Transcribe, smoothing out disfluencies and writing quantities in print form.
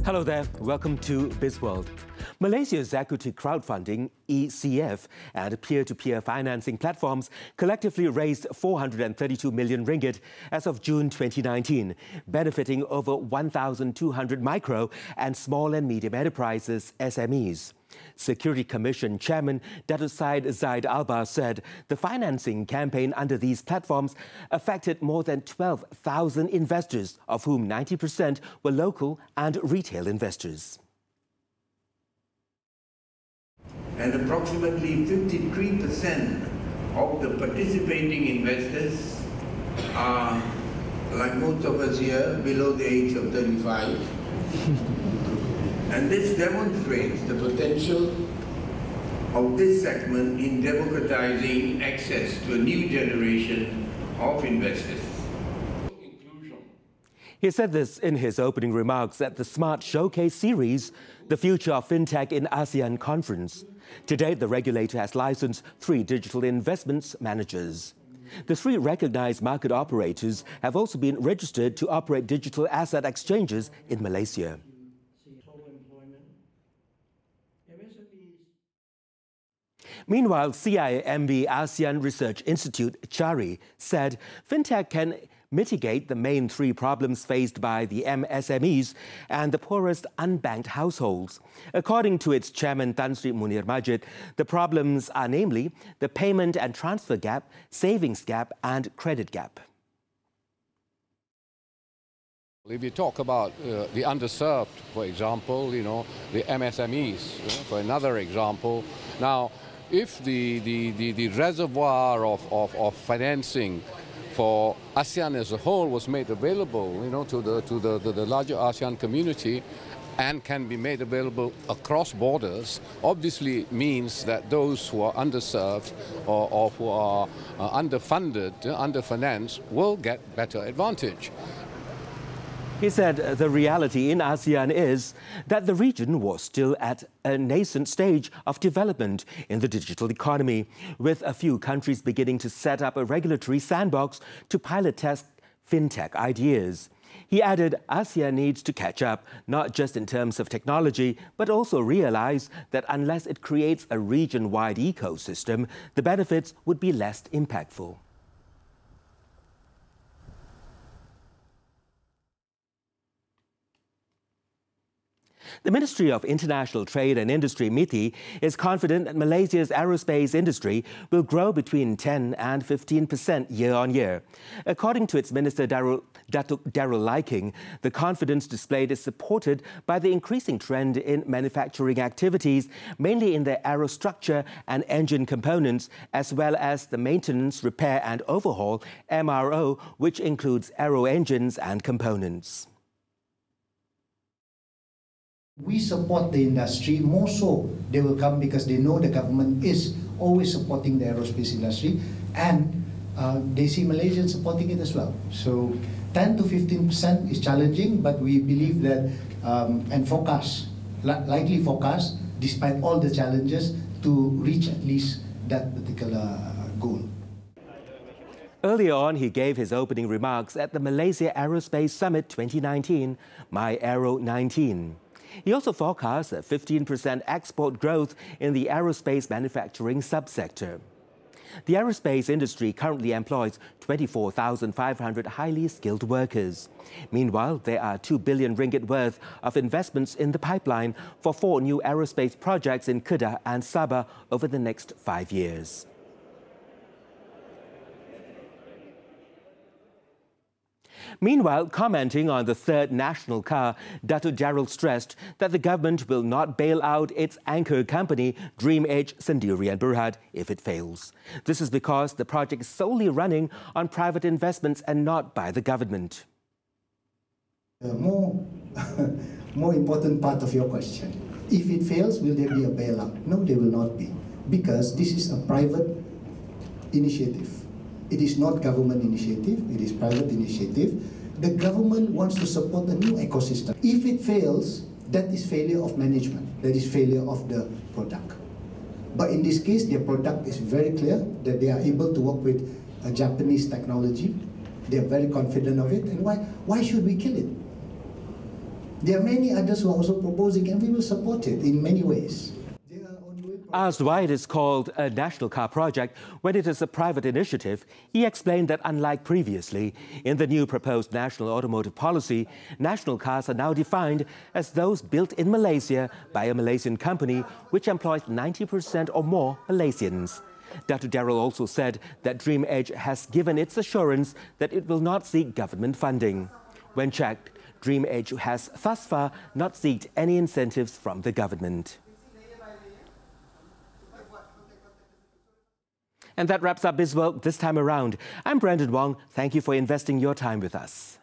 Hello there, welcome to Bizworld. Malaysia's equity crowdfunding, ECF, and peer-to-peer financing platforms collectively raised 432 million ringgit as of June 2019, benefiting over 1,200 micro and small and medium enterprises, SMEs. Security Commission Chairman Datuk Syed Zaid Albar said the financing campaign under these platforms affected more than 12,000 investors, of whom 90% were local and retail investors. And approximately 53% of the participating investors are, like most of us here, below the age of 35. And this demonstrates the potential of this segment in democratizing access to a new generation of investors. He said this in his opening remarks at the Smart Showcase series, The Future of FinTech in ASEAN conference. To date, the regulator has licensed 3 digital investments managers. The 3 recognized market operators have also been registered to operate digital asset exchanges in Malaysia. Meanwhile, CIMB ASEAN Research Institute, CHARI, said FinTech can mitigate the main 3 problems faced by the MSMEs and the poorest unbanked households. According to its chairman, Tan Sri Munir Majid, the problems are namely the payment and transfer gap, savings gap and credit gap. If you talk about the underserved, for example, the MSMEs, for another example. Now, if the reservoir of financing for ASEAN as a whole was made available, to the larger ASEAN community and can be made available across borders, obviously it means that those who are underserved or who are underfunded, underfinanced, will get better advantage. He said the reality in ASEAN is that the region was still at a nascent stage of development in the digital economy, with a few countries beginning to set up a regulatory sandbox to pilot test fintech ideas. He added ASEAN needs to catch up, not just in terms of technology, but also realize that unless it creates a region-wide ecosystem, the benefits would be less impactful. The Ministry of International Trade and Industry, MITI, is confident that Malaysia's aerospace industry will grow between 10 and 15% year-on-year. According to its Minister Datuk Darryl Liking, the confidence displayed is supported by the increasing trend in manufacturing activities, mainly in the aerostructure and engine components, as well as the maintenance, repair and overhaul, MRO, which includes aero engines and components. We support the industry, more so they will come because they know the government is always supporting the aerospace industry, and they see Malaysians supporting it as well. So 10 to 15% is challenging, but we believe that and forecast, likely forecast, despite all the challenges, to reach at least that particular goal. Earlier on, he gave his opening remarks at the Malaysia Aerospace Summit 2019, My Aero 19. He also forecast a 15% export growth in the aerospace manufacturing subsector. The aerospace industry currently employs 24,500 highly skilled workers. Meanwhile, there are 2 billion ringgit worth of investments in the pipeline for 4 new aerospace projects in Kedah and Sabah over the next 5 years. Meanwhile, commenting on the 3rd national car, Datuk Darryl stressed that the government will not bail out its anchor company, Dream Edge Sendirian Berhad, if it fails. This is because the project is solely running on private investments and not by the government. The more important part of your question. If it fails, will there be a bailout? No, there will not be, because this is a private initiative. It is not government initiative, it is private initiative. The government wants to support a new ecosystem. If it fails, that is failure of management, that is failure of the product. But in this case, their product is very clear that they are able to work with a Japanese technology. They are very confident of it, and why should we kill it? There are many others who are also proposing, and we will support it in many ways. Asked why it is called a national car project when it is a private initiative, he explained that unlike previously, in the new proposed national automotive policy, national cars are now defined as those built in Malaysia by a Malaysian company which employs 90% or more Malaysians. Dr. Darrell also said that Dream Edge has given its assurance that it will not seek government funding. When checked, Dream Edge has thus far not sought any incentives from the government. And that wraps up Bizworld this time around. I'm Brandon Wong. Thank you for investing your time with us.